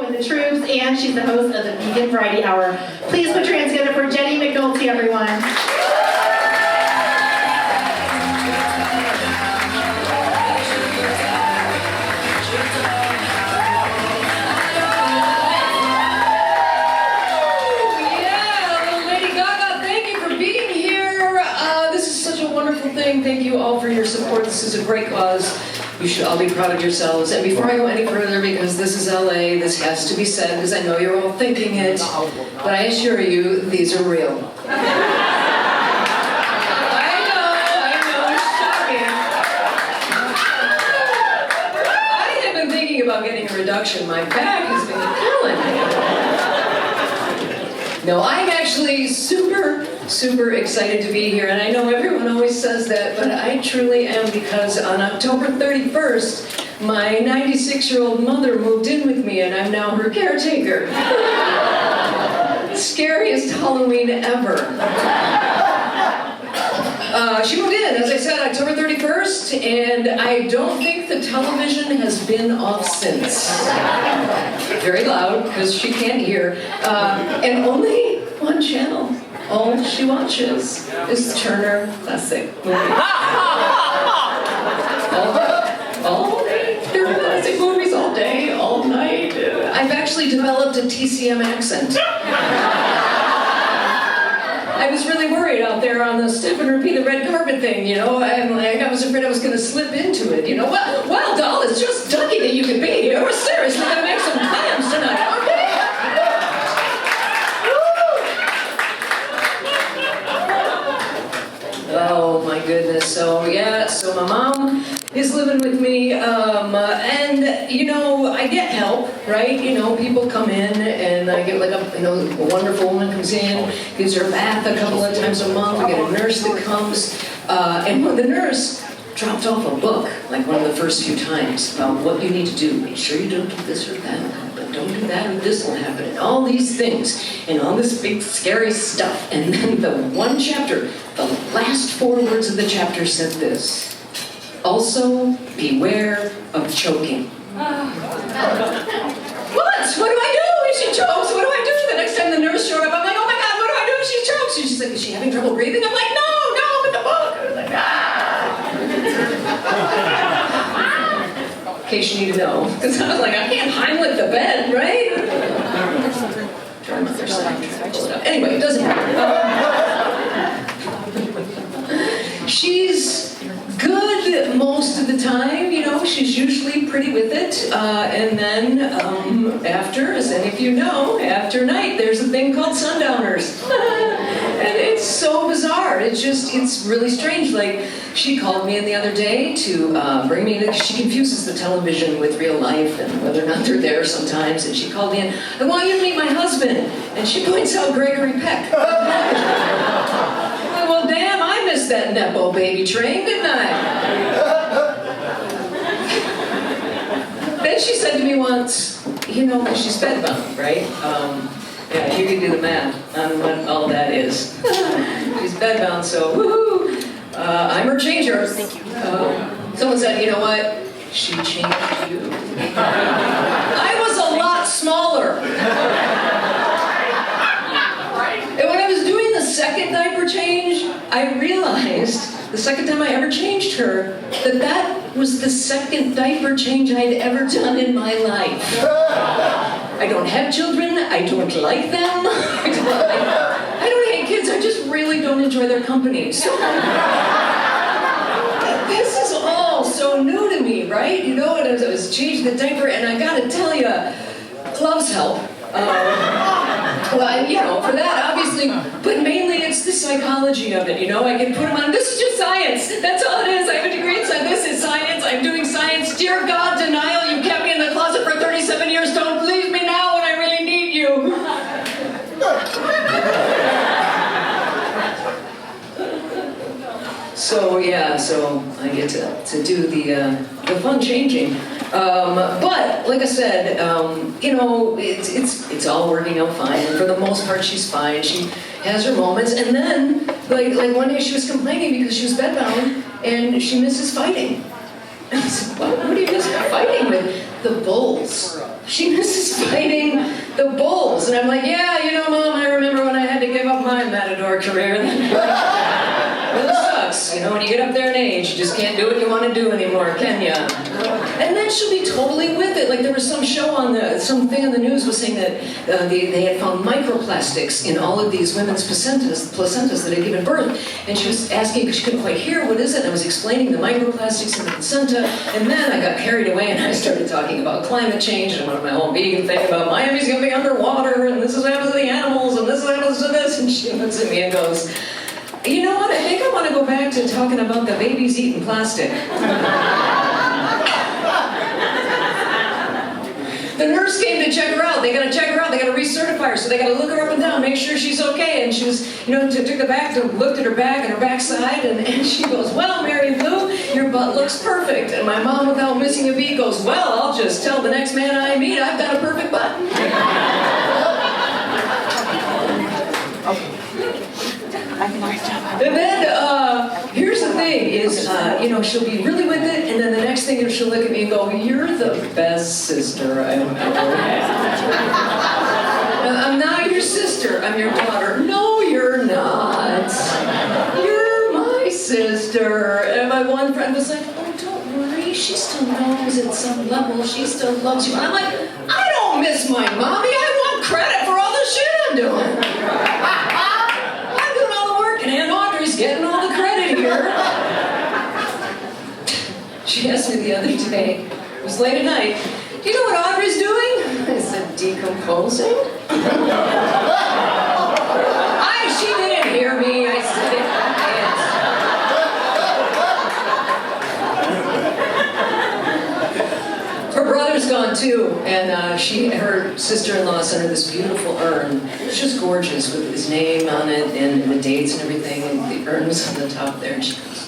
with the troops, and she's the host of the Vegan Variety Hour. Please put your hands together for Jennie Mcnulty, everyone. Thank you all for your support. This is a great cause. You should all be proud of yourselves. And before I go any further, because this is LA, this has to be said, because I know you're all thinking it, but I assure you, these are real. I know, it's shocking. I have been thinking about getting a reduction. My back has been killing me. No, I'm actually super excited to be here, and I know everyone always says that, but I truly am, because on October 31st, my 96-year-old mother moved in with me, and I'm now her caretaker. Scariest Halloween ever. She moved in, as I said, October 31st, and I don't think the television has been off since. Very loud, because she can't hear, and only one channel. All she watches is Turner Classic Movies. all Turner Classic Movies all day, all night. I've actually developed a TCM accent. I was really worried out there on the step and repeat the red carpet thing, you know. I was afraid I was going to slip into it, you know. Well, doll, it's just ducky that you can be here. We're seriously going to make some clams tonight, okay? Oh my goodness, so my mom is living with me, and you know, I get help, right? You know, people come in and I get like a wonderful woman comes in, gives her a bath a couple of times a month, we get a nurse that comes, and when the nurse dropped off a book, like one of the first few times, about what you need to do, make sure you don't do this or that, but don't do that or this will happen, and all these things, and all this big scary stuff, and then the one chapter, the last 4 words of the chapter said this: also beware of choking. What do I do if she chokes? What do I do? The next time the nurse showed up, I'm like, oh my God, what do I do if she chokes? And she's like, is she having trouble breathing? I'm like, no, with the book. I was like, in case you need to know, because I was like, I can't Heimlich the bed, right? Try my other side. Anyway, it doesn't matter. She's good most of the time, you know, she's usually pretty with it, and then after, as any of you know, after night, there's a thing called sundowners. And it's so bizarre, it's really strange. Like, she called me in the other day to bring me in, she confuses the television with real life and whether or not they're there sometimes, and she called me in, I want you to meet my husband, and she points out Gregory Peck. Well, damn, I missed that Nepo baby train, didn't I? Then she said to me once, you know, because she's bedbound, right? Yeah, you can do the math on what all that is. She's bedbound, so woohoo! I'm her changer. Thank you. Someone said, you know what? She changed you. I was a lot smaller. And when I was doing the second diaper change, I realized, the second time I ever changed her, that was the second diaper change I'd ever done in my life. I don't have children, I don't like them, I don't hate kids, I just really don't enjoy their company. So, this is all so new to me, right? You know, and I was changing the diaper, and I gotta tell you, gloves help. Well, you know, for that, obviously, but mainly it's the psychology of it, you know? I can put them on, this is just science, that's all it is, I have a degree in science, this is science, I'm doing science, dear God, denial, you kept me in the closet for 37 years, don't leave me now when I really need you. So I get to do the fun changing. But like I said, you know, it's all working out fine. And for the most part, she's fine. She has her moments. And then, like one day, she was complaining because she was bedbound and she misses fighting. And I said, what do you miss fighting with? The bulls. she misses fighting the bulls. And I'm like, yeah, you know, Mom, I remember when I had to give up my matador career. It sucks, you know, when you get up there in age, you just can't do what you want to do anymore, can ya? And then she'll be totally with it. Like there was some show on some thing on the news was saying that they had found microplastics in all of these women's placentas that had given birth. And she was asking, because she couldn't quite hear, what is it? And I was explaining the microplastics in the placenta. And then I got carried away and I started talking about climate change and my whole vegan thing about Miami's going to be underwater and this is what happens to the animals and this is what happens to this. And she looks at me and goes, you know what, I think I want to go back to talking about the babies eating plastic. The nurse came to check her out. They got to check her out. They got to recertify her. So they got to look her up and down, make sure she's okay. And she was, you know, took the back, looked at her back and her backside, and she goes, well, Mary Lou, your butt looks perfect. And my mom, without missing a beat, goes, well, I'll just tell the next man I meet I've got a perfect butt. And then, here's the thing, is, you know, she'll be really with it, and then the next thing she'll look at me and go, you're the best sister I've ever had. I'm not your sister, I'm your daughter. No, you're not. You're my sister. And my one friend was like, oh, don't worry, she still knows at some level, she still loves you. And I'm like, I don't miss my mommy, I want credit for all the shit I'm doing. And Audrey's getting all the credit here. She asked me the other day, it was late at night, do you know what Audrey's doing? I said, decomposing? She didn't hear me, I said it. Her brother's gone too, and her sister-in-law sent her this beautiful urn. It's just gorgeous with his name on it and the dates and everything, and the urn was on the top there. And she goes,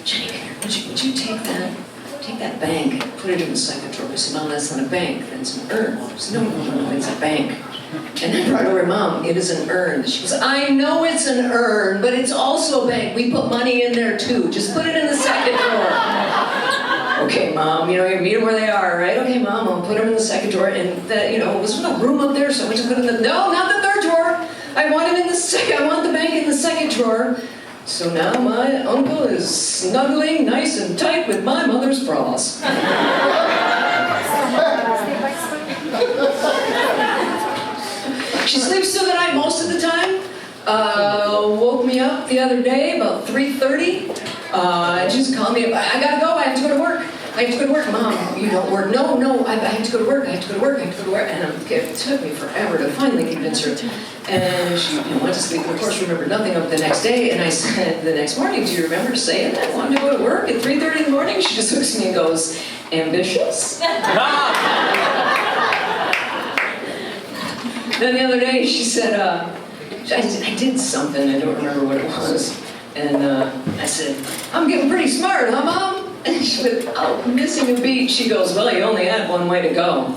Jenny, would you take that bank and put it in the second drawer? I said, Mom, that's not a bank, that's an urn. She said, no, it's a bank. And I brought over, Mom, it is an urn. She goes, I know it's an urn, but it's also a bank. We put money in there too. Just put it in the second drawer. Okay, Mom, you know, you meet them where they are, right? Okay, Mom, I'll put them in the second drawer. And, you know, there's no room up there, so I went to put them in no, not the third drawer. I want the bank in the second drawer. So now my uncle is snuggling nice and tight with my mother's bras. She sleeps through the night most of the time. Woke me up the other day about 3:30. Just called me up. I gotta go. I have to go to work. I have to go to work. Mom, you don't work. No, I have to go to work. I have to go to work. And it took me forever to finally convince her. And she went to sleep. And of course, remembered nothing of the next day. And I said the next morning, do you remember saying that I wanted to go to work at 3:30 in the morning? She just looks at me and goes, ambitious? Then the other day, she said, I did something. I don't remember what it was. And I said, I'm getting pretty smart, huh, Mom? And she went, oh, missing a beat. She goes, well, you only had one way to go.